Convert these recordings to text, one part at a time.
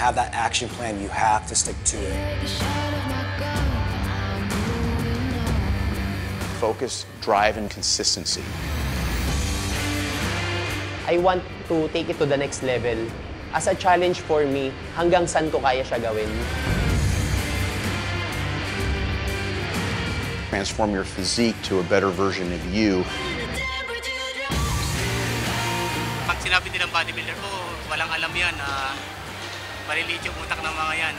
have that action plan, you have to stick to it. Focus, drive, and consistency. I want to take it to the next level. As a challenge for me, hanggang saan ko kaya siya gawin. Transform your physique to a better version of you. Pag sinabi nilang bodybuilder ko, walang alam yan na maliliit yung utak ng mga yan.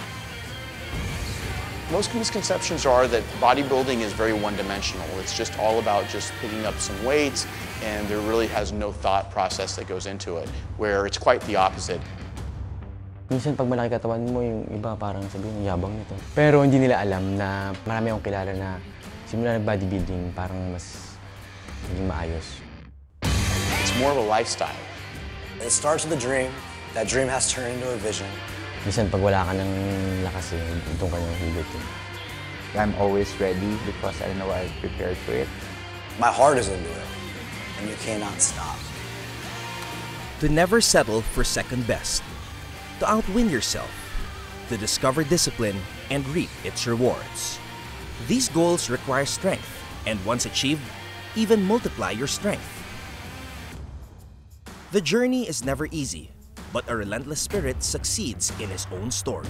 Most misconceptions are that bodybuilding is very one-dimensional. It's just all about just picking up some weights, and there really has no thought process that goes into it, where it's quite the opposite. Minsan pag malaki katawan mo, yung iba parang sabihin, yabang nito. Pero hindi nila alam na marami akong kilala na simula ng bodybuilding parang mas maging maayos. It's more of a lifestyle. It starts with a dream. That dream has to turn into a vision. Minsan pag wala ka ng lakas doon ka nang hilutin. I'm always ready because I know I've prepared for it. My heart is into it, and you cannot stop. To never settle for second best. To outwin yourself. To discover discipline and reap its rewards. These goals require strength, and once achieved, even multiply your strength. The journey is never easy, but a relentless spirit succeeds in his own story.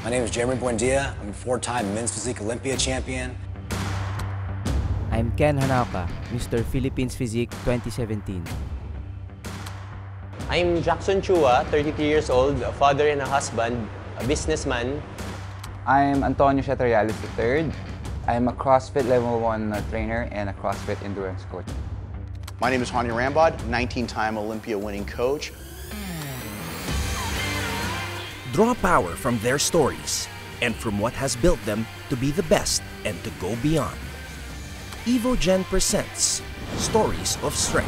My name is Jeremy Buendia. I'm a 4-time men's physique Olympia champion. I'm Ken Hanaoaka, Mr. Philippines Physique 2017. I'm Jackson Chua, 33 years old, a father and a husband, a businessman. I'm Anton Sietereales III. I'm a CrossFit Level 1 trainer and a CrossFit endurance coach. My name is Hany Rambod, 19-time Olympia winning coach. Draw power from their stories and from what has built them to be the best and to go beyond. Evogen presents Stories of Strength.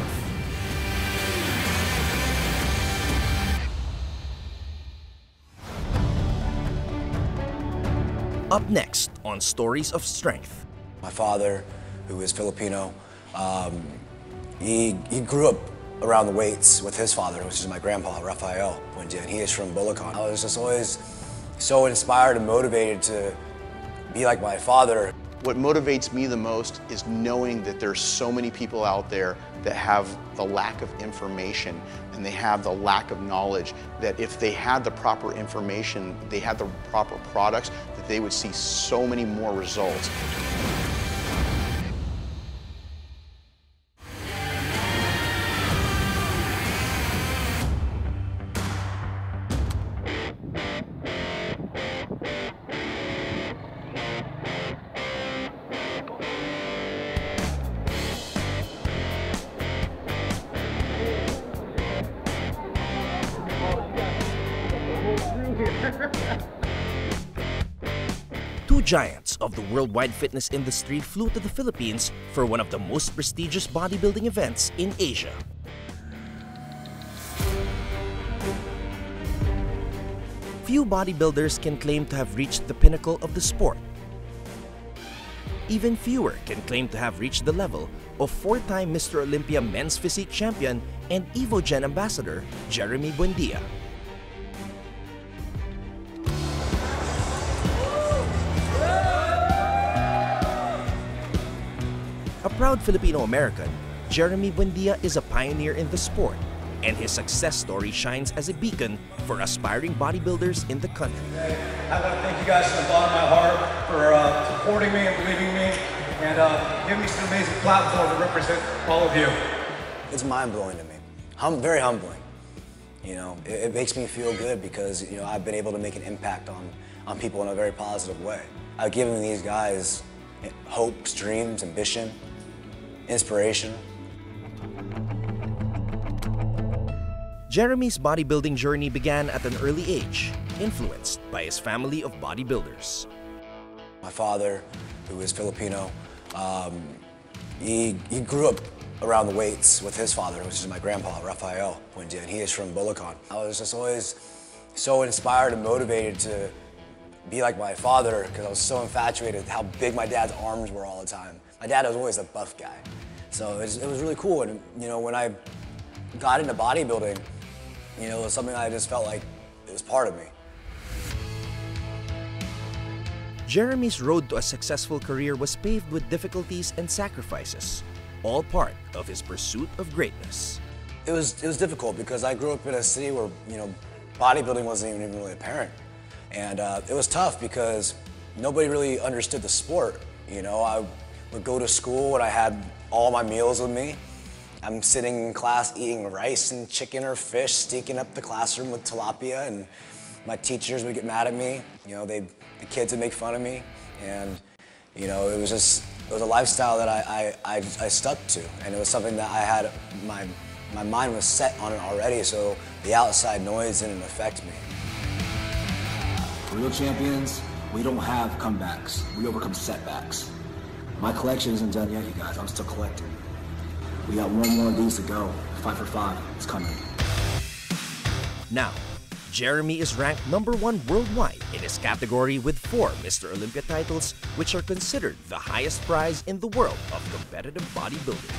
Up next on Stories of Strength. My father, who is Filipino, he grew up around the weights with his father, which is my grandpa, Rafael Buendia, and he is from Bulacan. I was just always so inspired and motivated to be like my father. What motivates me the most is knowing that there's so many people out there that have the lack of information and they have the lack of knowledge, that if they had the proper information, they had the proper products, that they would see so many more results. Two giants of the worldwide fitness industry flew to the Philippines for one of the most prestigious bodybuilding events in Asia. Few bodybuilders can claim to have reached the pinnacle of the sport. Even fewer can claim to have reached the level of 4-time Mr. Olympia men's physique champion and Evogen ambassador Jeremy Buendia. A proud Filipino-American, Jeremy Buendia is a pioneer in the sport, and his success story shines as a beacon for aspiring bodybuilders in the country. I want to thank you guys from the bottom of my heart for supporting me and believing me, and giving me some amazing platform to represent all of you. It's mind-blowing to me. Very humbling. You know, it makes me feel good because, you know, I've been able to make an impact on people in a very positive way. I've given these guys hopes, dreams, ambition, inspiration. Jeremy's bodybuilding journey began at an early age, influenced by his family of bodybuilders. My father, who is Filipino, he grew up around the weights with his father, which is my grandpa, Rafael Buendia, and he is from Bulacan. I was just always so inspired and motivated to be like my father because I was so infatuated with how big my dad's arms were all the time. My dad was always a buff guy. So it was really cool. And, you know, when I got into bodybuilding, you know, it was something I just felt like it was part of me. Jeremy's road to a successful career was paved with difficulties and sacrifices, all part of his pursuit of greatness. It was difficult because I grew up in a city where, bodybuilding wasn't even really apparent. And it was tough because nobody really understood the sport. I would go to school and I had all my meals with me. I'm sitting in class eating rice and chicken or fish, stinking up the classroom with tilapia, and my teachers would get mad at me. The kids would make fun of me, and it was a lifestyle that I stuck to, and it was something that I had, my mind was set on it already, so the outside noise didn't affect me. Real champions, we don't have comebacks, we overcome setbacks. My collection isn't done yet, you guys, I'm still collecting. We got one more of these to go. 5 for 5, it's coming. Now, Jeremy is ranked #1 worldwide in his category with 4 Mr. Olympia titles, which are considered the highest prize in the world of competitive bodybuilding.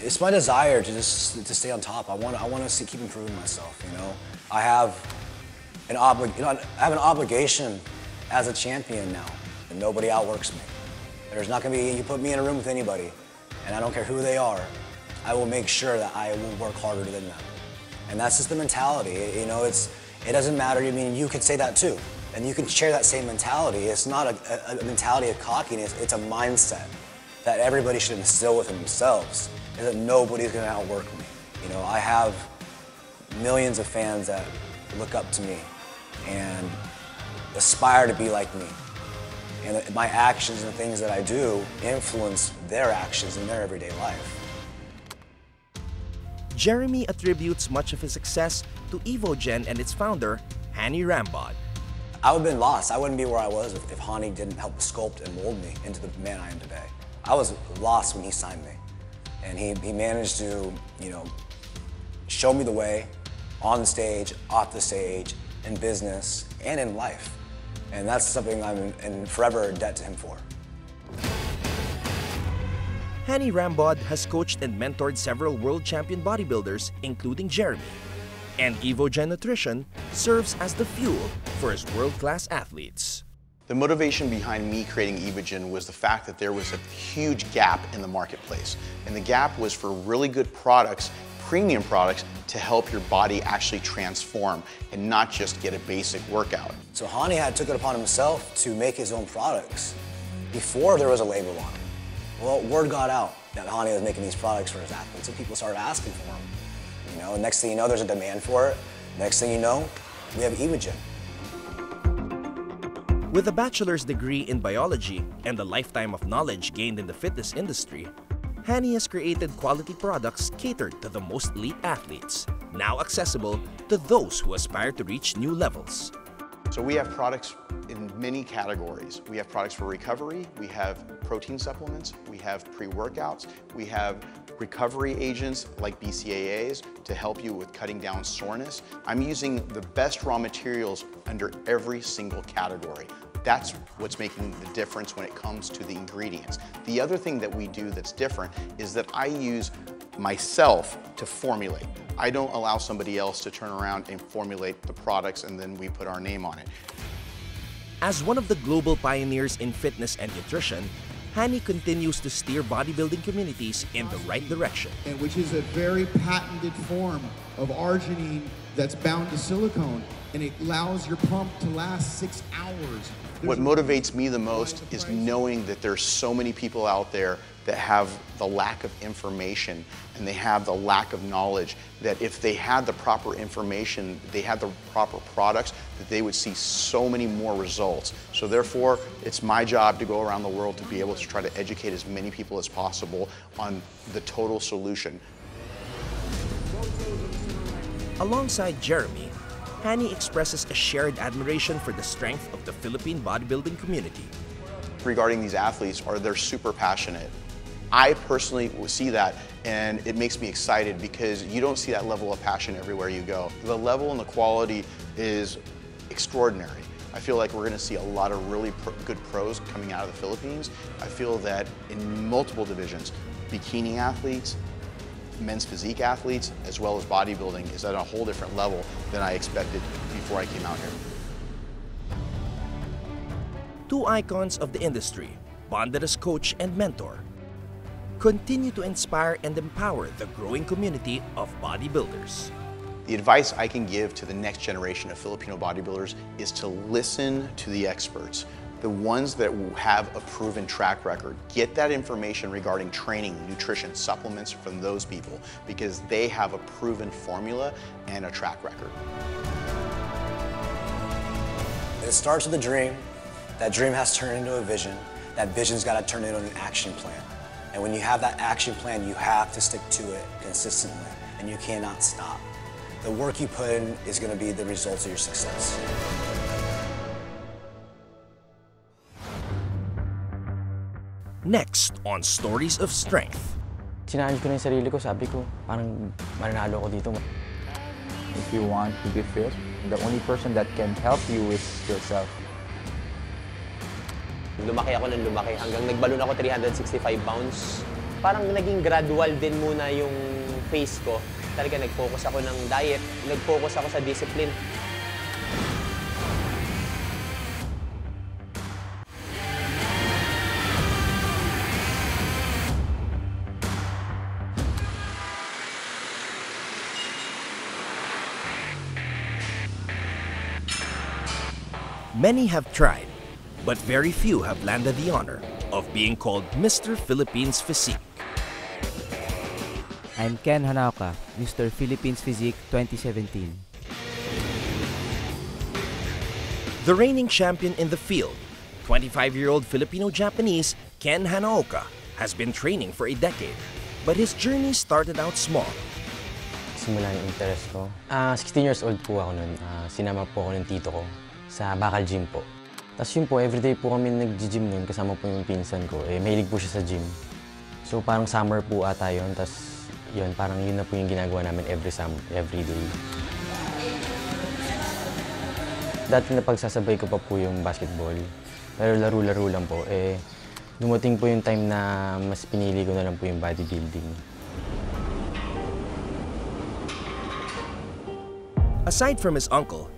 It's my desire to stay on top. I want to keep improving myself. I have an obligation as a champion now, and nobody outworks me. There's not going to be, you put me in a room with anybody, and I don't care who they are, I will make sure that I will work harder than them. And that's just the mentality. It doesn't matter. You could say that too, and you can share that same mentality. It's not a mentality of cockiness. It's a mindset that everybody should instill within themselves, is that nobody's going to outwork me. I have millions of fans that look up to me and aspire to be like me. And my actions and things that I do influence their actions in their everyday life. Jeremy attributes much of his success to Evogen and its founder, Hany Rambod. I would have been lost. I wouldn't be where I was if Hany didn't help sculpt and mold me into the man I am today. I was lost when he signed me. And he managed to, show me the way on the stage, off the stage, in business, and in life. And that's something I'm forever in debt to him for. Hany Rambod has coached and mentored several world champion bodybuilders, including Jeremy. And Evogen Nutrition serves as the fuel for his world-class athletes. The motivation behind me creating Evogen was the fact that there was a huge gap in the marketplace. And the gap was for really good products, premium products, to help your body actually transform and not just get a basic workout. So Hany took it upon himself to make his own products before there was a label on them. Well, word got out that Hany was making these products for his athletes, and people started asking for them. Next thing you know, there's a demand for it. Next thing you know, we have Evogen. With a bachelor's degree in biology and a lifetime of knowledge gained in the fitness industry, Hany has created quality products catered to the most elite athletes, now accessible to those who aspire to reach new levels. So we have products in many categories. We have products for recovery, we have protein supplements, we have pre-workouts, we have recovery agents like BCAAs to help you with cutting down soreness. I'm using the best raw materials under every single category. That's what's making the difference when it comes to the ingredients. The other thing that we do that's different is that I use myself to formulate. I don't allow somebody else to turn around and formulate the products and then we put our name on it. As one of the global pioneers in fitness and nutrition, Hany continues to steer bodybuilding communities in the right direction. And which is a very patented form of arginine that's bound to silicone, and it allows your pump to last 6 hours. What motivates me the most is knowing that there's so many people out there that have the lack of information and they have the lack of knowledge, that if they had the proper information, they had the proper products, that they would see so many more results. So therefore, it's my job to go around the world to be able to try to educate as many people as possible on the total solution. Alongside Jeremy, Hany expresses a shared admiration for the strength of the Philippine bodybuilding community. Regarding these athletes, they're super passionate. I personally see that, and it makes me excited because you don't see that level of passion everywhere you go. The level and the quality is extraordinary. I feel like we're going to see a lot of really good pros coming out of the Philippines. I feel that in multiple divisions, bikini athletes, men's physique athletes as well as bodybuilding is at a whole different level than I expected before I came out here. Two icons of the industry, bonded as coach and mentor, continue to inspire and empower the growing community of bodybuilders. The advice I can give to the next generation of Filipino bodybuilders is to listen to the experts, the ones that have a proven track record. Get that information regarding training, nutrition, supplements from those people because they have a proven formula and a track record. It starts with a dream. That dream has to turn into a vision. That vision's got to turn into an action plan. And when you have that action plan, you have to stick to it consistently, and you cannot stop. The work you put in is going to be the results of your success. Next on Stories of Strength. Sinayos ko na yung sarili ko, sabi ko, parang mananalo ko dito. If you want to be fit, the only person that can help you is yourself. Lumaki ako ng lumaki hanggang nagbalon ako 365 pounds. Parang naging gradual din muna yung pace ko. Talaga nag-focus ako ng diet, nag-focus ako sa discipline. Many have tried, but very few have landed the honor of being called Mr. Philippines Physique. I'm Ken Hanaoaka, Mr. Philippines Physique 2017. The reigning champion in the field, 25-year-old Filipino-Japanese Ken Hanaoaka has been training for a decade, but his journey started out small. Simula yung interest ko. 16 years old po ako nun. Sinama po ako ng tito ko sa Bakal Gym po. Tapos yun po, everyday po kami nag-gym nun, kasama po yung pinsan ko. Mahilig po siya sa gym. So parang summer po ata yun, tapos yun, parang yun na po yung ginagawa namin every day. Dati na pagsasabay ko pa po yung basketball, pero laro-laro lang po. Dumating po yung time na mas pinili ko na lang po yung bodybuilding. Aside from his uncle,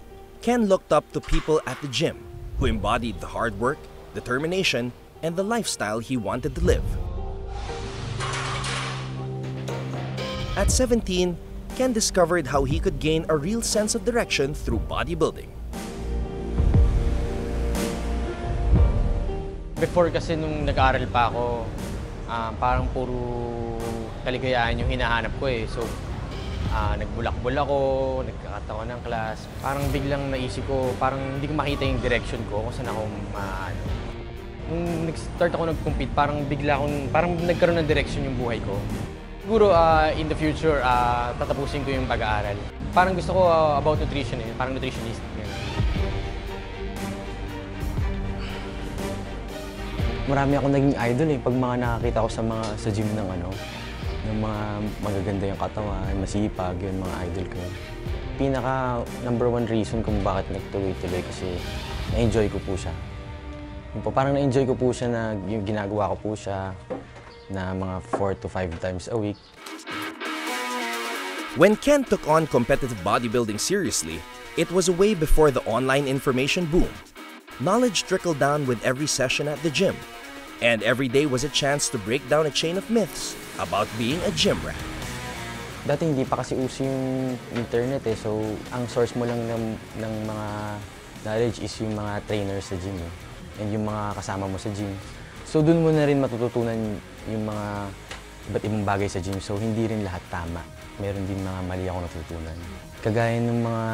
Ken looked up to people at the gym who embodied the hard work, determination, and the lifestyle he wanted to live. At 17, Ken discovered how he could gain a real sense of direction through bodybuilding. Before kasi nung nag-aaral pa ako, parang puro kaligayahan yung hinahanap ko eh. So, nagbulakbul ako, nagkakatawa ng class. Parang biglang naisip ko, parang hindi ko makita yung direction ko kung saan ako Nung nag-start ako nag-compete, parang bigla akong, parang nagkaroon ng direction yung buhay ko. Siguro in the future, tatapusin ko yung pag-aaral. Parang gusto ko about nutrition eh, parang nutritionist. Marami akong naging idol eh, pag mga nakakita ko sa gym ng ng mga magaganda yung katawan, masipag, yung mga idol ko. Pinaka #1 reason kung bakit nagtuloy-tuloy kasi na-enjoy ko po siya. Parang na-enjoy ko po siya na yung ginagawa ko po siya na mga 4 to 5 times a week. When Ken took on competitive bodybuilding seriously, it was way before the online information boom. Knowledge trickled down with every session at the gym, and every day was a chance to break down a chain of myths about being a gym rat. Dati hindi pa kasi uso yung internet eh, so ang source mo lang ng mga knowledge is yung mga trainers sa gym and yung mga kasama mo sa gym. So doon mo na rin matututunan yung mga iba't ibang bagay sa gym, so hindi rin lahat tama. Meron din mga mali ako natutunan. Kagaya ng mga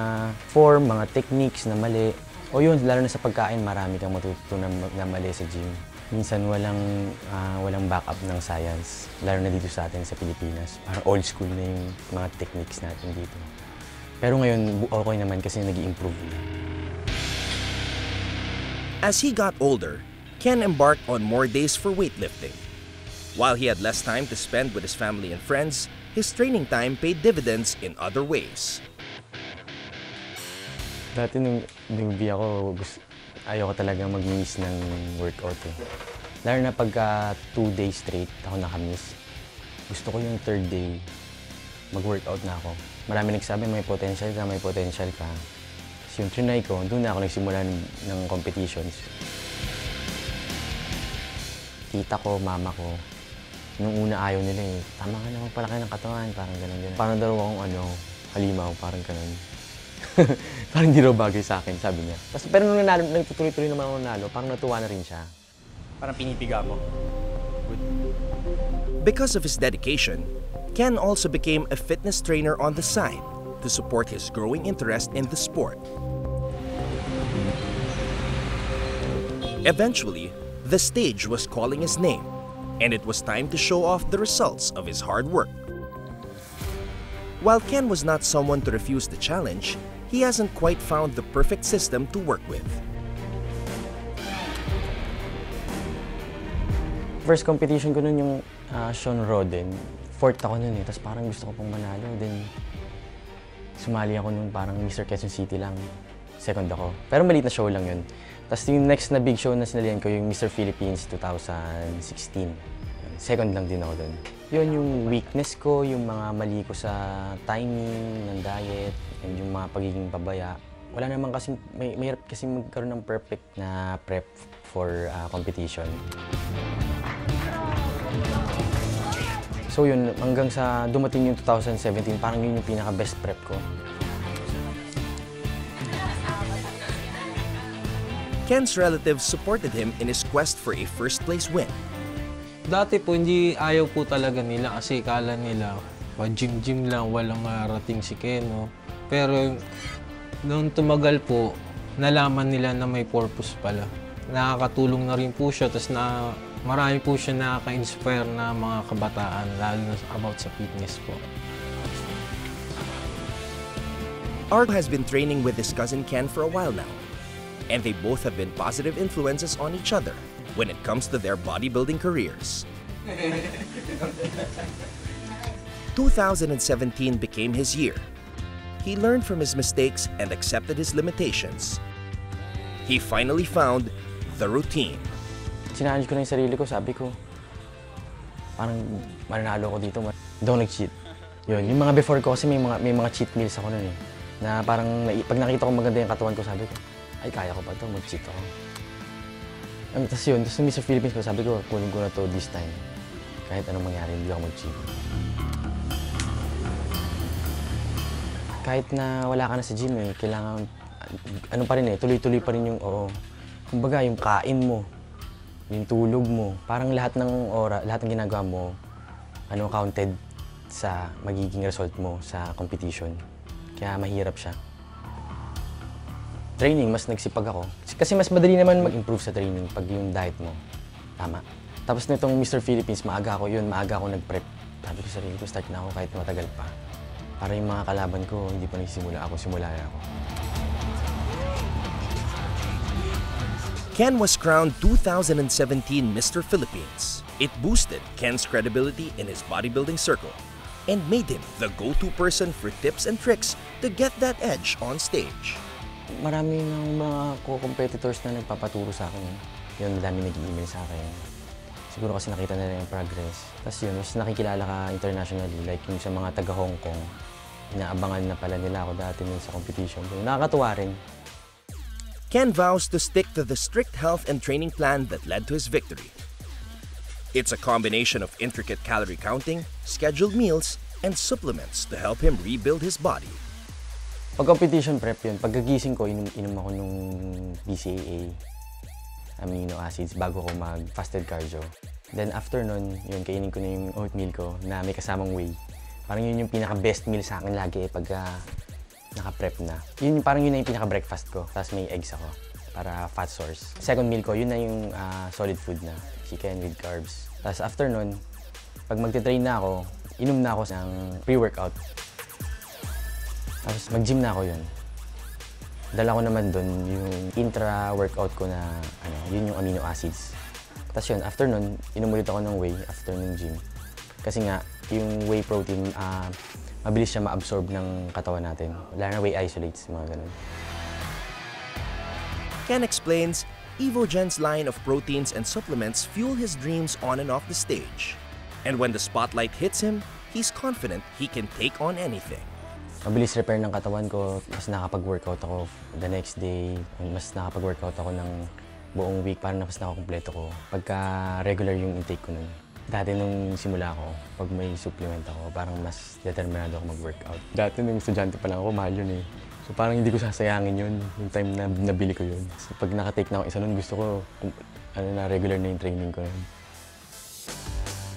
form, mga techniques na mali. O yun, lalo na sa pagkain, marami kang matututunan na mali sa gym. Minsan walang backup ng science, lalo na dito sa atin sa Pilipinas. Parang old school na yung mga techniques natin dito. Pero ngayon, okay naman kasi nag-i-improve na. As he got older, Ken embarked on more days for weightlifting. While he had less time to spend with his family and friends, his training time paid dividends in other ways. Dati nung newbie ako, ayoko talaga mag-miss ng workout eh. Lalo na pagka 2 days straight ako nakamiss. Gusto ko yung third day, mag-workout na ako. Marami nagsabi, may potential ka, may potential ka. Tapos yung trinay ko, doon na ako nagsimula ng competitions. Tita ko, mama ko, nung una ayaw nila eh, tama ka na magpalaki ng katawan, parang gano'n. Parang daw akong halimaw, parang gano'n. Parang hindi raw bagay sa akin, sabi niya. Pero nung nagtutuloy-tuloy naman ako nanalo, parang natuwa na rin siya. Parang pinipiga mo. Because of his dedication, Ken also became a fitness trainer on the side to support his growing interest in the sport. Eventually, the stage was calling his name, and it was time to show off the results of his hard work. While Ken was not someone to refuse the challenge, he hasn't quite found the perfect system to work with. First competition ko nun yung Sean Roden. Fourth ako nun eh, tapos parang gusto ko pong manalo. Then sumali ako nun parang Mr. Quezon City lang. Second ako. Pero maliit na show lang yun. Tapos yung next na big show na sinalihan ko yung Mr. Philippines 2016. Second lang din ako dun. Yun yung weakness ko, yung mga mali ko sa timing ng diet, and yung mga pagiging pabaya. Wala naman kasi, mahirap kasi magkaroon ng perfect na prep for competition. So yun, hanggang sa dumating yung 2017, parang yun yung pinaka-best prep ko. Ken's relatives supported him in his quest for a first-place win. Dati po, hindi ayaw po talaga nila kasi kala nila gym-gym lang, walang rating si Ken. No? Pero nung tumagal po, nalaman nila na may purpose pala. Nakakatulong na rin po siya, tapos marami po siya nakaka-inspire na mga kabataan, lalo na about sa fitness po. Art has been training with his cousin Ken for a while now, and they both have been positive influences on each other when it comes to their bodybuilding careers. 2017 became his year. He learned from his mistakes and accepted his limitations. He finally found the routine. Sinanay ko na yung sarili ko, sabi ko, parang mananalo ko dito. Daw nag-cheat. Yun, yung mga before ko kasi may mga cheat meals ako nun eh. Na parang pag nakita ko maganda yung katawan ko, sabi ko, ay kaya ko pa ito, mag-cheat ako. Tapos yun, tapos nung Mr. Philippines ko, sabi ko, kunin ko na to this time. Kahit anong mangyari, hindi ako mag-cheat. Kahit na wala ka na sa gym eh, kailangan, ano pa rin eh, tuloy-tuloy pa rin yung, kumbaga yung kain mo, yung tulog mo, parang lahat ng lahat ng ginagawa mo, counted sa magiging result mo sa competition. Kaya mahirap siya. Training, mas nagsipag ako. Kasi mas madali naman mag-improve sa training pag yung diet mo. Tama. Tapos nitong Mr. Philippines, maaga ako nag-prep. Sabi ko sa sarili ko, start na ako kahit matagal pa. Para yung mga kalaban ko, hindi pa nagsimula ako, simula na ako. Ken was crowned 2017 Mr. Philippines. It boosted Ken's credibility in his bodybuilding circle and made him the go-to person for tips and tricks to get that edge on stage. Marami ng mga co-competitors na nagpapaturo sa akin. Yun, dami nag-email sa akin. Siguro kasi nakita nila yung progress. Tapos yun, mas nakikilala ka internationally, like yung sa mga taga-Hong Kong. Inaabangan na pala nila ako dati sa competition. So, nakakatuwa rin. Ken vows to stick to the strict health and training plan that led to his victory. It's a combination of intricate calorie counting, scheduled meals, and supplements to help him rebuild his body. Pag competition prep yun, pagkagising ko, inom ako nung BCAA, amino acids, bago ko mag-fasted cardio. Then after nun, yun, kainin ko na yung oatmeal ko na may kasamang whey. Parang yun yung pinaka-best meal sa akin lagi pagka naka-prep na. Parang yun na yung pinaka-breakfast ko, tapos may eggs ako para fat source. Second meal ko, yun na yung solid food na, chicken with carbs. Tapos after nun, pag magte-train na ako, inom na ako ng pre-workout. Tapos mag-gym na ako yun. Dala ko naman dun yung intra-workout ko na, yun yung amino acids. Tapos yun, after nun, inom ulit ako ng whey after ng gym. Kasi nga, yung whey protein, mabilis siya ma-absorb ng katawan natin. Wala na whey isolates, mga ganun. Ken explains, Evogen's line of proteins and supplements fuel his dreams on and off the stage. And when the spotlight hits him, he's confident he can take on anything. Mabilis repair ng katawan ko, mas nakapag-workout ako the next day, mas nakapag-workout ako ng buong week, parang mas nakakompleto ko. Pagka regular yung intake ko nun. Dati nung simula ko, pag may supplement ako, parang mas determinado ako mag-workout. Dati nung estudyante pa lang ako, mahal yun eh. So parang hindi ko sasayangin yun, yung time na nabili ko yun. So, pag nakatake na ako isa nun, gusto ko regular na yung training ko nun.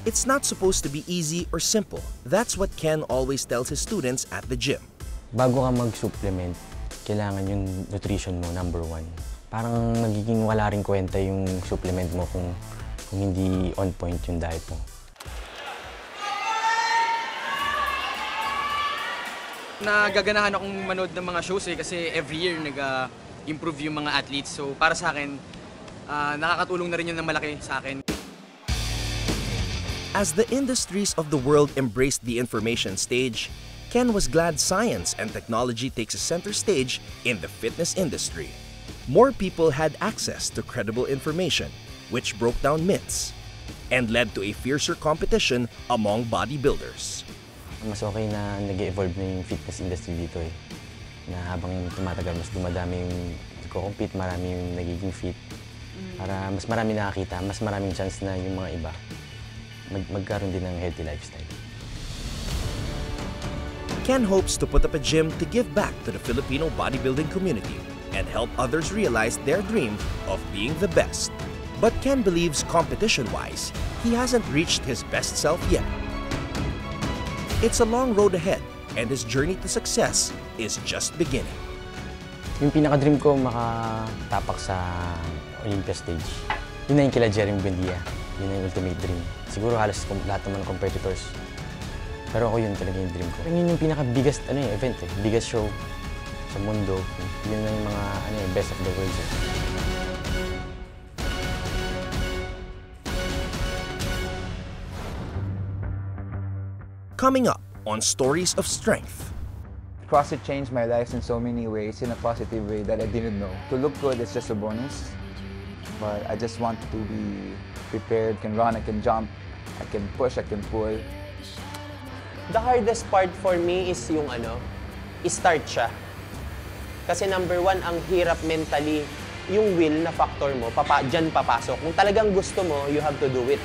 It's not supposed to be easy or simple. That's what Ken always tells his students at the gym. Bago ka mag-supplement, kailangan yung nutrition mo, number 1. Parang nagiging wala rin kwenta yung supplement mo kung hindi on point yung diet mo. Nagaganahan akong manood ng mga shows kasi every year nag-improve yung mga athletes. So para sa akin, nakakatulong na rin yun ng malaki sa akin. As the industries of the world embraced the information stage, Ken was glad science and technology takes a center stage in the fitness industry. More people had access to credible information, which broke down myths and led to a fiercer competition among bodybuilders. Mas okay na nag-evolve na yung fitness industry dito eh. Na habang tumatagal, mas dumadami yung nagko-compete, marami yung nagiging fit. Para mas marami nakakita, mas maraming chance na yung mga iba magkaroon din ng healthy lifestyle. Ken hopes to put up a gym to give back to the Filipino bodybuilding community and help others realize their dream of being the best. But Ken believes competition-wise, he hasn't reached his best self yet. It's a long road ahead, and his journey to success is just beginning. Yung pinaka-dream ko makatapak sa Olympia stage. Yun na yung kila Jeremy Buendia. Yun na yung ultimate dream. Siguro halos lahat naman ng competitors. Pero ako yun talaga yung dream ko. Yun yung pinaka-biggest event eh. Biggest show sa mundo. Yun na yung mga best of the world. Coming up on Stories of Strength. CrossFit changed my life in so many ways, in a positive way that I didn't know. To look good is just a bonus, but I just want to be prepared, can run, I can jump, I can push, I can pull. The hardest part for me is yung start siya. Kasi number 1, ang hirap mentally, yung will na factor mo, dyan papasok. Kung talagang gusto mo, you have to do it.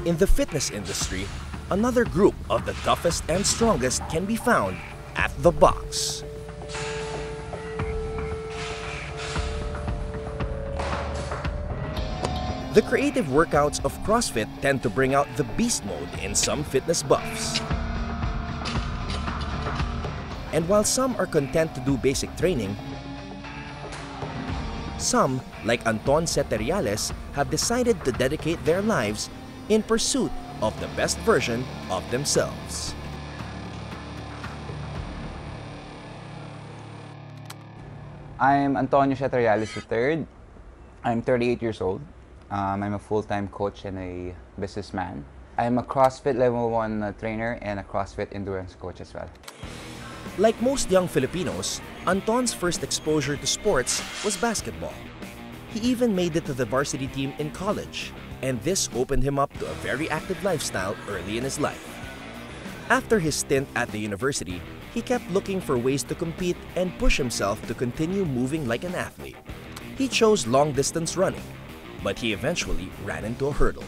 In the fitness industry, another group of the toughest and strongest can be found at the box. The creative workouts of CrossFit tend to bring out the beast mode in some fitness buffs. And while some are content to do basic training, some, like Anton Sietereales, have decided to dedicate their lives in pursuit of the best version of themselves. I'm Anton Sietereales III. I'm 38 years old. I'm a full-time coach and a businessman. I'm a CrossFit Level 1 trainer and a CrossFit endurance coach as well. Like most young Filipinos, Anton's first exposure to sports was basketball. He even made it to the varsity team in college, and this opened him up to a very active lifestyle early in his life. After his stint at the university, he kept looking for ways to compete and push himself to continue moving like an athlete. He chose long-distance running, but he eventually ran into a hurdle.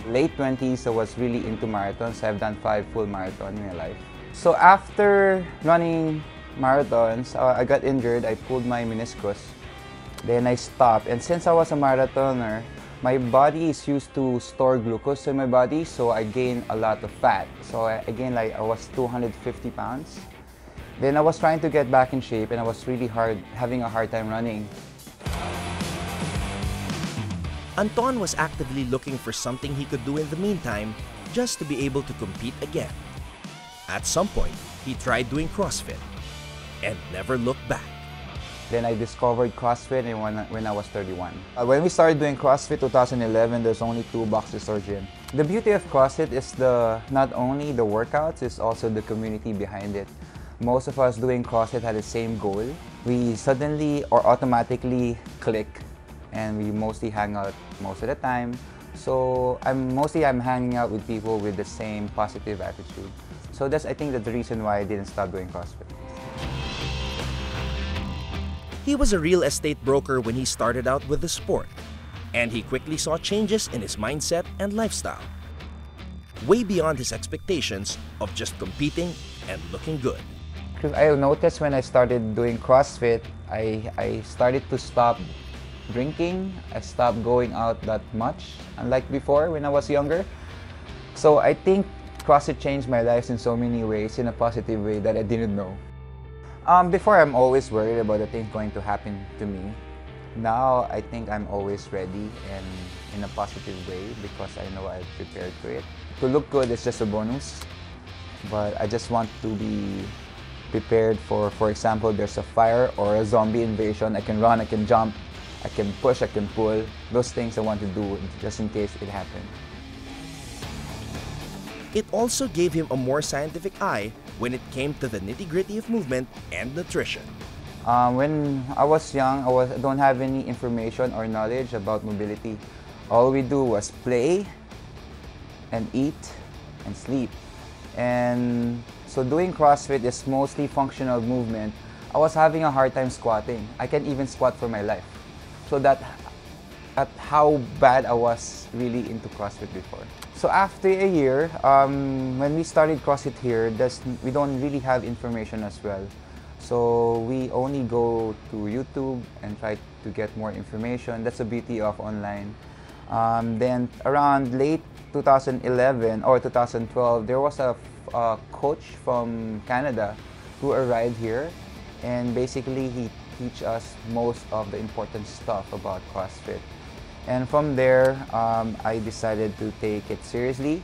Late 20s, I was really into marathons. I've done 5 full marathons in my life. So after running marathons, I got injured. I pulled my meniscus. Then I stopped. And since I was a marathoner, my body is used to store glucose in my body, so I gained a lot of fat. So I was 250 pounds. Then I was trying to get back in shape, and I was really having a hard time running. Anton was actively looking for something he could do in the meantime just to be able to compete again. At some point, he tried doing CrossFit and never looked back. Then I discovered CrossFit when I was 31. When we started doing CrossFit 2011, there's only 2 boxes or gym. The beauty of CrossFit is not only the workouts, it's also the community behind it. Most of us doing CrossFit had the same goal. We suddenly or automatically click, and we mostly hang out most of the time. So I'm hanging out with people with the same positive attitude. So I think that's the reason why I didn't stop doing CrossFit. He was a real estate broker when he started out with the sport, and he quickly saw changes in his mindset and lifestyle, way beyond his expectations of just competing and looking good. Because I noticed when I started doing CrossFit, I started to stop drinking. I stopped going out that much, unlike before when I was younger. So I think CrossFit changed my life in so many ways, in a positive way that I didn't know. Before, I'm always worried about the things going to happen to me. Now, I think I'm always ready and in a positive way because I know I've prepared for it. To look good is just a bonus, but I just want to be prepared for example, there's a fire or a zombie invasion. I can run, I can jump, I can push, I can pull. Those things I want to do just in case it happens. It also gave him a more scientific eye when it came to the nitty-gritty of movement and nutrition. When I was young, I don't have any information or knowledge about mobility. All we do was play and eat and sleep. And so doing CrossFit is mostly functional movement. I was having a hard time squatting. I can't even squat for my life. So at how bad I was really into CrossFit before. So after a year, when we started CrossFit here, we don't really have information as well. So we only go to YouTube and try to get more information. That's the beauty of online. Then around late 2011 or 2012, there was a coach from Canada who arrived here, and basically he teach us most of the important stuff about CrossFit. And from there, I decided to take it seriously.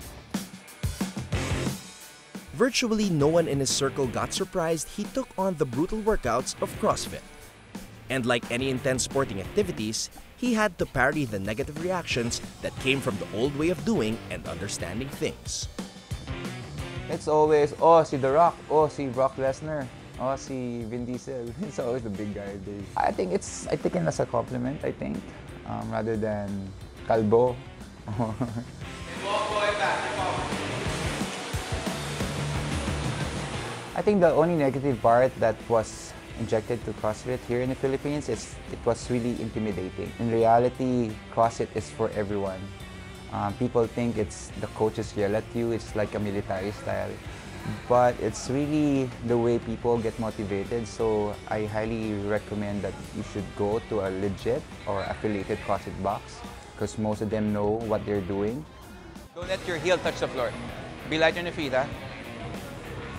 Virtually no one in his circle got surprised he took on the brutal workouts of CrossFit. And like any intense sporting activities, he had to parry the negative reactions that came from the old way of doing and understanding things. It's always, oh, si The Rock, oh, si Brock Lesnar, oh, si Vin Diesel. It's always the big guy. I think I take it as a compliment, I think, rather than kalbo. I think the only negative part that was injected to CrossFit here in the Philippines is it was really intimidating. In reality, CrossFit is for everyone. People think it's the coaches yell at you, it's like a military style. But it's really the way people get motivated, so I highly recommend that you should go to a legit or affiliated CrossFit box because most of them know what they're doing. Don't let your heel touch the floor. Be light on your feet, huh?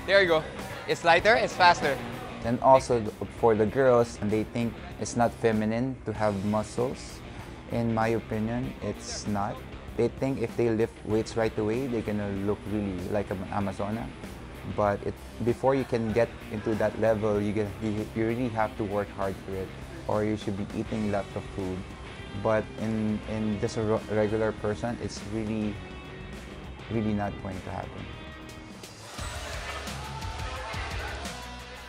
There you go. It's lighter, it's faster. And also for the girls, they think it's not feminine to have muscles. In my opinion, it's not. They think if they lift weights right away, they're gonna look really like an Amazona. But before you can get into that level, you really have to work hard for it, or you should be eating lots of food. But in just a regular person, it's really not going to happen.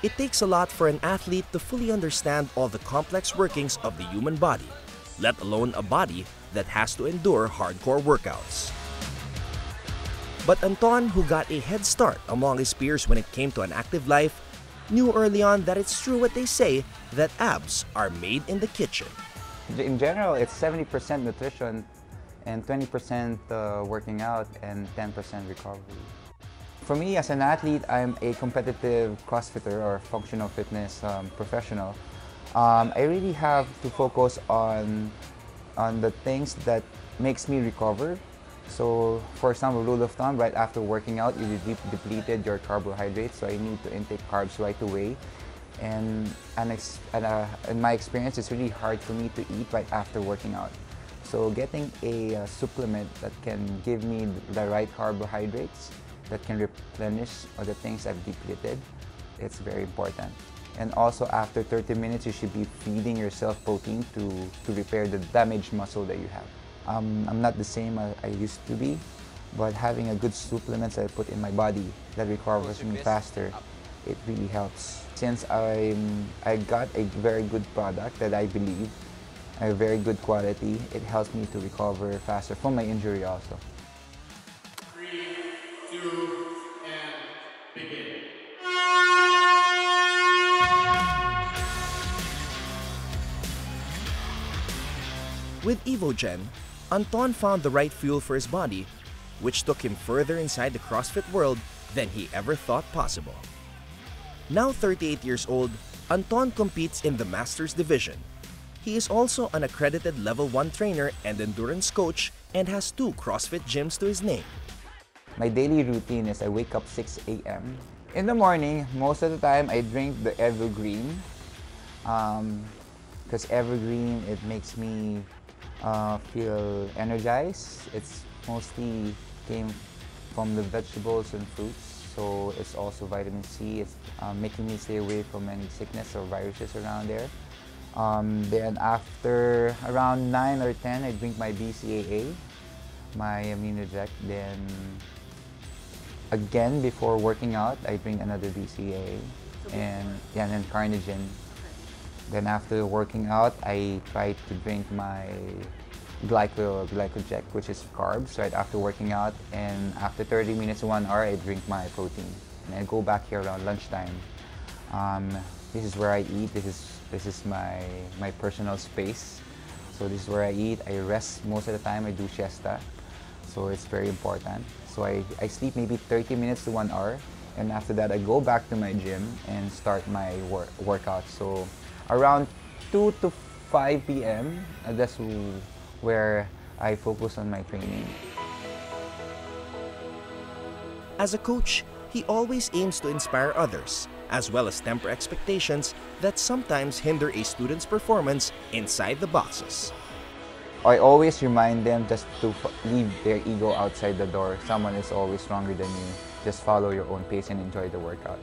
It takes a lot for an athlete to fully understand all the complex workings of the human body, let alone a body that has to endure hardcore workouts. But Anton, who got a head start among his peers when it came to an active life, knew early on that it's true what they say, that abs are made in the kitchen. In general, it's 70% nutrition and 20% working out and 10% recovery. For me, as an athlete, I'm a competitive CrossFitter or functional fitness professional. I really have to focus on the things that makes me recover. So, for example, rule of thumb, right after working out, you depleted your carbohydrates, so I need to intake carbs right away. And in my experience, it's really hard for me to eat right after working out. So getting a supplement that can give me the right carbohydrates, that can replenish all the things I've depleted, it's very important. And also after 30 minutes, you should be feeding yourself protein to repair the damaged muscle that you have. I'm not the same as I used to be, but having a good supplements that I put in my body that recovers me faster, it really helps. Since I got a very good product that I believe, a very good quality, it helps me to recover faster from my injury also. 3, 2, and begin. With Evogen, Anton found the right fuel for his body, which took him further inside the CrossFit world than he ever thought possible. Now 38 years old, Anton competes in the Masters division. He is also an accredited Level 1 trainer and endurance coach and has 2 CrossFit gyms to his name. My daily routine is I wake up 6 a.m. In the morning, most of the time I drink the Evergreen because Evergreen, it makes me feel energized. It's mostly came from the vegetables and fruits. So it's also vitamin C. It's making me stay away from any sickness or viruses around there. Then after around 9 or 10, I drink my BCAA, my Immunoject. Then again, before working out, I drink another BCAA and then Carnitine. Then after working out, I try to drink my glycogen, which is carbs, right after working out. And after 30 minutes to 1 hour, I drink my protein. And I go back here around lunchtime. This is where I eat. This is my personal space. So this is where I eat. I rest most of the time. I do siesta. So it's very important. So I sleep maybe 30 minutes to 1 hour. And after that, I go back to my gym and start my workout. So around 2 to 5 p.m., that's where I focus on my training. As a coach, he always aims to inspire others, as well as temper expectations that sometimes hinder a student's performance inside the boxes. I always remind them just to leave their ego outside the door. Someone is always stronger than you. Just follow your own pace and enjoy the workout.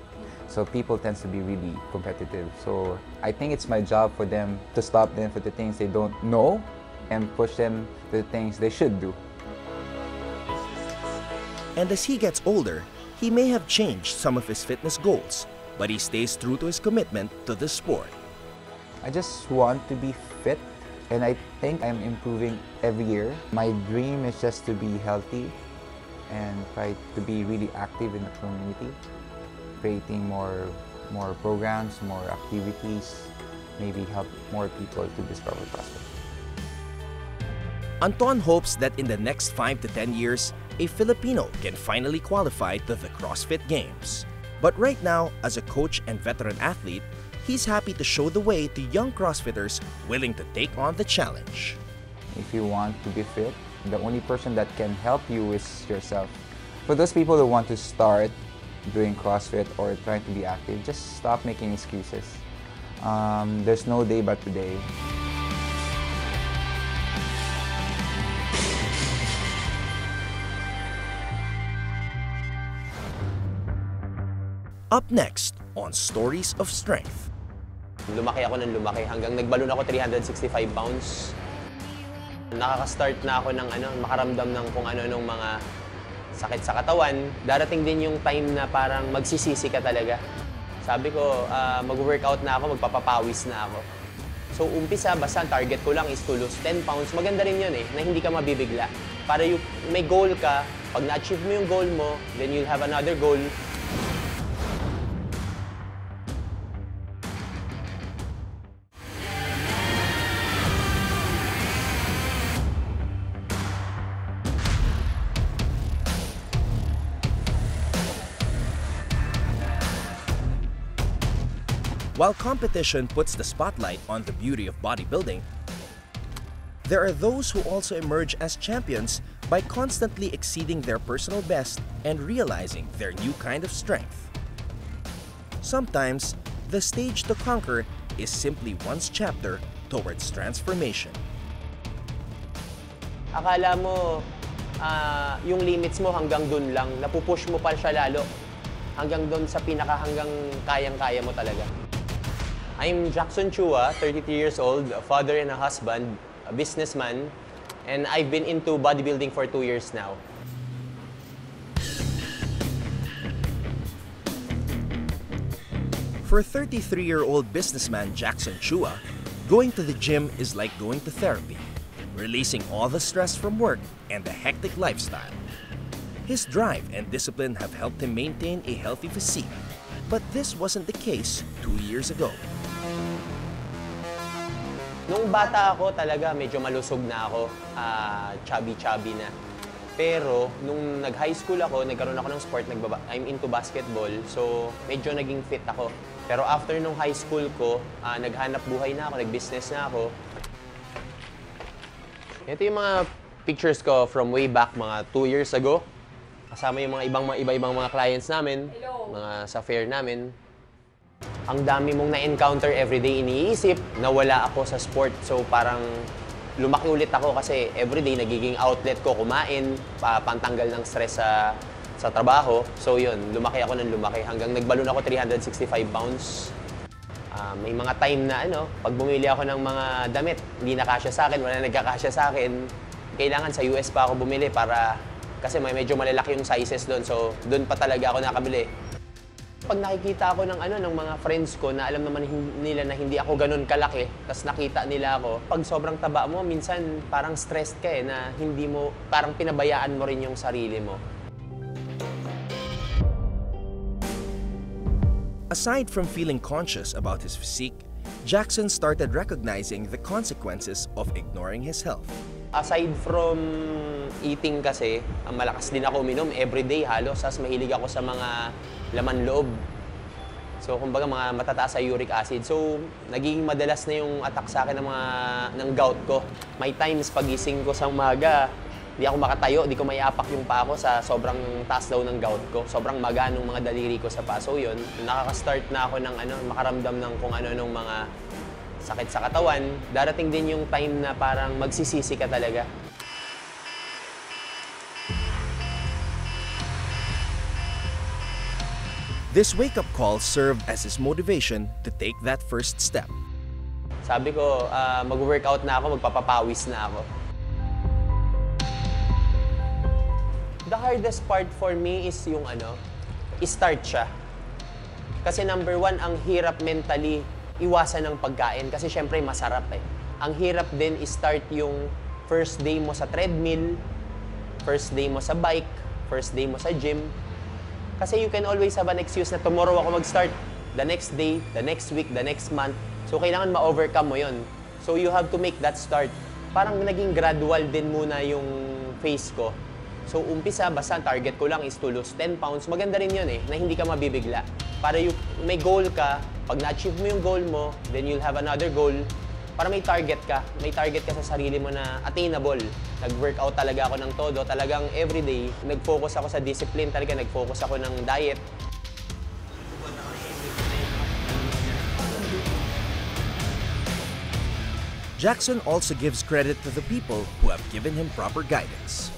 So people tend to be really competitive. So I think it's my job for them to stop them for the things they don't know and push them to the things they should do. And as he gets older, he may have changed some of his fitness goals, but he stays true to his commitment to the sport. I just want to be fit, and I think I'm improving every year. My dream is just to be healthy and try to be really active in the community, creating more programs, more activities, maybe help more people to discover CrossFit. Anton hopes that in the next 5 to 10 years, a Filipino can finally qualify to the CrossFit Games. But right now, as a coach and veteran athlete, he's happy to show the way to young CrossFitters willing to take on the challenge. If you want to be fit, the only person that can help you is yourself. For those people who want to start doing CrossFit or trying to be active, just stop making excuses. There's no day but today. Up next on Stories of Strength. Lumaki ako ng lumaki hanggang nagbalon ako 365 pounds. Nakaka-start na ako ng makaramdam ng kung ano-anong mga sakit sa katawan. Darating din yung time na parang magsisisi ka talaga. Sabi ko, mag-workout na ako, magpapapawis na ako. So umpisa, basta target ko lang is to lose 10 pounds. Maganda rin yun na hindi ka mabibigla. Para may goal ka, pag na-achieve mo yung goal mo, then you'll have another goal. While competition puts the spotlight on the beauty of bodybuilding, there are those who also emerge as champions by constantly exceeding their personal best and realizing their new kind of strength. Sometimes, the stage to conquer is simply one's chapter towards transformation. Akala mo, yung limits mo hanggang dun lang, napupush mo pa siya lalo. Hanggang dun sa hanggang kayang-kaya mo talaga. I'm Jackson Chua, 33 years old, a father and a husband, a businessman, and I've been into bodybuilding for 2 years now. For 33-year-old businessman Jackson Chua, going to the gym is like going to therapy, releasing all the stress from work and the hectic lifestyle. His drive and discipline have helped him maintain a healthy physique, but this wasn't the case 2 years ago. Nung bata ako talaga, medyo malusog na ako, chubby-chubby na. Pero nung nag-high school ako, nagkaroon ako ng sport, I'm into basketball, so medyo naging fit ako. Pero after nung high school ko, naghanap buhay na ako, nag-business na ako. Ito yung mga pictures ko from way back, mga 2 years ago. Kasama yung mga iba-ibang mga clients namin, mga sa fair namin. Ang dami mong na-encounter everyday, iniisip na wala ako sa sport. So parang lumaki ulit ako kasi everyday nagiging outlet ko kumain, pantanggal ng stress sa trabaho. So yun, lumaki ako ng lumaki hanggang nagbalon ako 365 pounds. May mga time na pag bumili ako ng mga damit, hindi nakasya sa akin, wala nagkakasya sa akin. Kailangan sa US pa ako bumili kasi medyo malalaki yung sizes doon. So doon pa talaga ako nakabili. Pag nakikita ako ng mga friends ko na alam naman nila na hindi ako ganun kalaki, tapos nakita nila ako, pag sobrang taba mo, minsan parang stressed ka na hindi mo, parang pinabayaan mo rin yung sarili mo. Aside from feeling conscious about his physique, Jackson started recognizing the consequences of ignoring his health. Aside from eating kasi, malakas din ako uminom everyday halos, as mahilig ako sa mga laman loob. So kumbaga mga matataas sa uric acid. So naging madalas na yung attack sa akin ng gout ko. May times pagising ko sa umaga, di ako makatayo, di ko maiapak yung paa ko sa sobrang taas daw ng gout ko. Sobrang maga nung mga daliri ko sa paa. So yun, nakaka-start na ako ng makaramdam ng kung ano mga sakit sa katawan. Darating din yung time na parang magsisisi ka talaga. This wake-up call served as his motivation to take that first step. Sabi ko, mag-workout na ako, magpapapawis na ako. The hardest part for me is yung start siya. Kasi number 1, ang hirap mentally iwasan ng pagkain kasi syempre masarap eh. Ang hirap din i-start yung first day mo sa treadmill, first day mo sa bike, first day mo sa gym. Kasi you can always have an excuse na tomorrow ako mag-start, the next day, the next week, the next month. So kailangan ma-overcome mo yun. So you have to make that start. Parang naging gradual din muna yung phase ko. So umpisa, basta target ko lang is to lose 10 pounds. Maganda rin yun na hindi ka mabibigla. Para may goal ka, pag na-achieve mo yung goal mo, then you'll have another goal. Para may target ka. May target ka sa sarili mo na attainable. Nag-workout talaga ako ng todo. Talagang everyday, nag-focus ako sa discipline. Talaga nag-focus ako ng diet. Jackson also gives credit to the people who have given him proper guidance.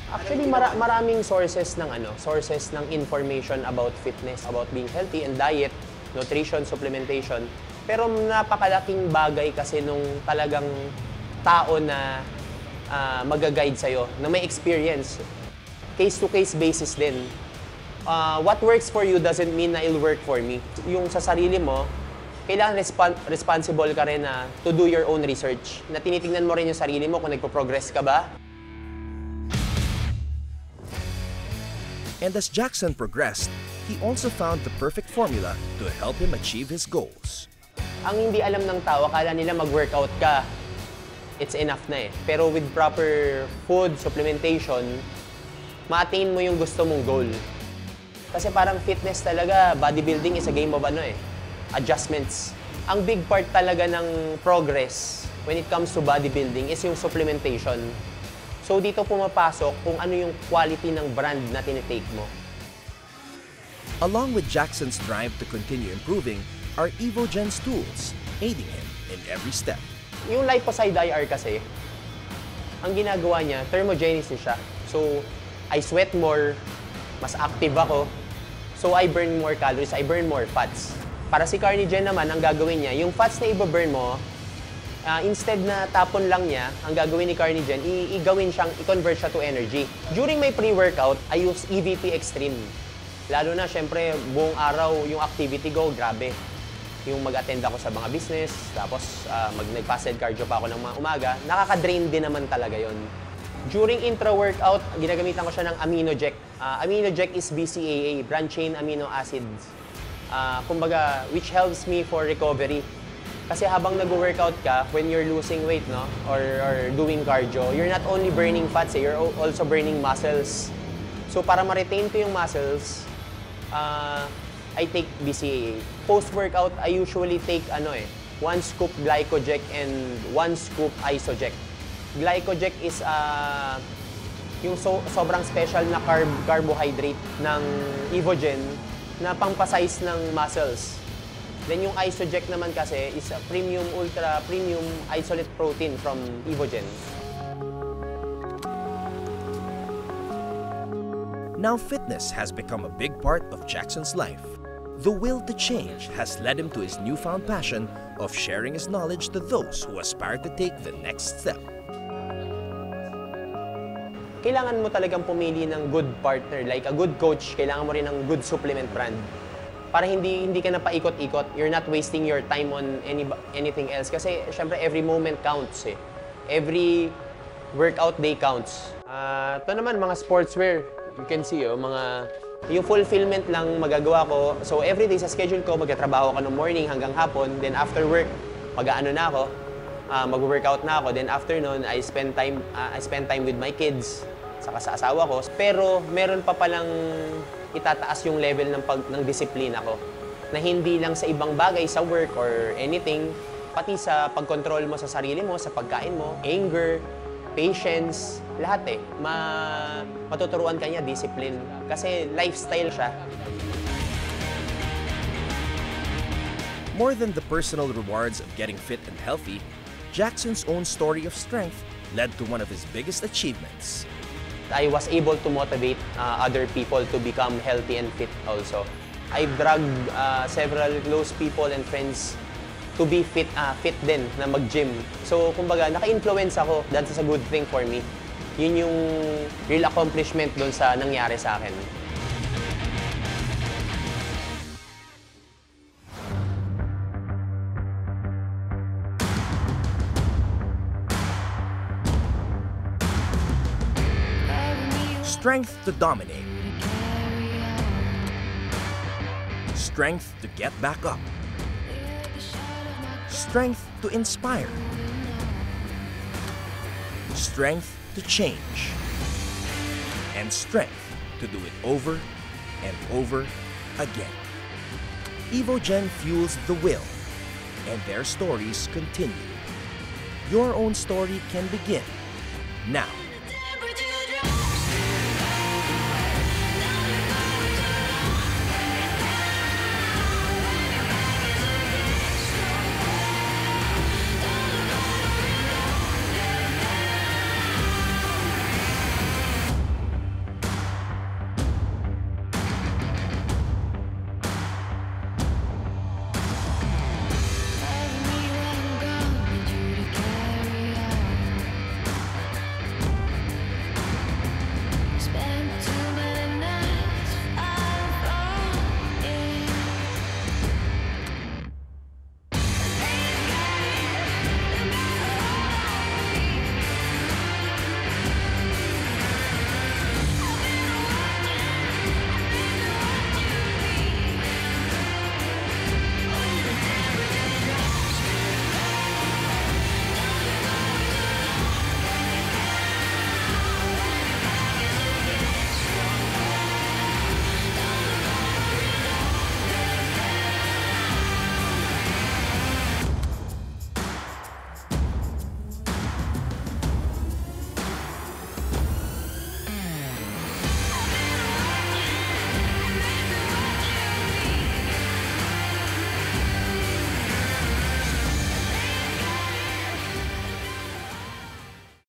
Actually, maraming sources ng information about fitness, about being healthy and diet, nutrition, supplementation. Pero napakalaking bagay kasi nung talagang tao na mag-guide sa'yo, na may experience. Case-to-case basis din. What works for you doesn't mean na it'll work for me. Yung sa sarili mo, kailangan responsible ka rin na to do your own research. Na tinitingnan mo rin yung sarili mo kung nagpo-progress ka ba. And as Jackson progressed, he also found the perfect formula to help him achieve his goals. Ang hindi alam ng tao, akala nila mag-workout ka, it's enough na eh. Pero with proper food, supplementation, ma-attain mo yung gusto mong goal. Kasi parang fitness talaga, bodybuilding is a game of adjustments. Ang big part talaga ng progress when it comes to bodybuilding is yung supplementation. So dito pumapasok kung ano yung quality ng brand na tinitake mo. Along with Jackson's drive to continue improving, are Evogen's tools, aiding him in every step. Yung liposide IR kasi, ang ginagawa niya, thermogenesis siya. So, I sweat more, mas active ako. So, I burn more calories, I burn more fats. Para si Carnigen naman, ang gagawin niya, yung fats na i-burn mo, instead na tapon lang niya, ang gagawin ni Carnigen, i-convert siya to energy. During my pre-workout, I use EVP Extreme. Lalo na, syempre, buong araw yung activity go, grabe. Yung mag-attend ako sa mga business, tapos nag-fasted cardio pa ako ng mga umaga, nakaka-drain din naman talaga yon. During intra-workout, ginagamitan ko siya ng AminoJect. AminoJect is BCAA, branched-chain amino acids. Kumbaga, which helps me for recovery. Kasi habang nag-workout ka, when you're losing weight, no, or doing cardio, you're not only burning fats, you're also burning muscles. So para ma-retain ko yung muscles, I take BCAA. Post-workout, I usually take 1 scoop Glycoject and 1 scoop Isoject. Glycoject is yung sobrang special na carbohydrate ng Evogen na pampasize ng muscles. Then yung Isoject naman kasi is a premium, ultra premium isolate protein from Evogen. Now fitness has become a big part of Jackson's life. The will to change has led him to his newfound passion of sharing his knowledge to those who aspire to take the next step. Kailangan mo talagang pumili ng good partner, like a good coach, kailangan mo rin ng good supplement brand. Para hindi ka na paikot-ikot, you're not wasting your time on anything else. Kasi syempre every moment counts eh. Every workout day counts. Ito naman mga sportswear, you can see yung fulfillment lang magagawa ko. So every day sa schedule ko, magtatrabaho ako ng morning hanggang hapon, then after work, mag-aano na ako, mag-workout na ako, then after nun, I spend time with my kids, saka sa asawa ko. Pero meron pa palang itataas yung level ng disiplina ko. Na hindi lang sa ibang bagay, sa work or anything, pati sa pagkontrol mo sa sarili mo, sa pagkain mo, anger, patience, lahat eh. Matuturuan ka niya, discipline. Kasi lifestyle siya. More than the personal rewards of getting fit and healthy, Jackson's own story of strength led to one of his biggest achievements. I was able to motivate other people to become healthy and fit also. I've dragged several close people and friends to be fit din, na mag-gym. So, kumbaga, naka-influence ako. That's a good thing for me. Yun yung real accomplishment doon sa nangyari sa akin. Strength to dominate. Strength to get back up. Strength to inspire. Strength to change. And strength to do it over and over again. Evogen fuels the will, and their stories continue. Your own story can begin now.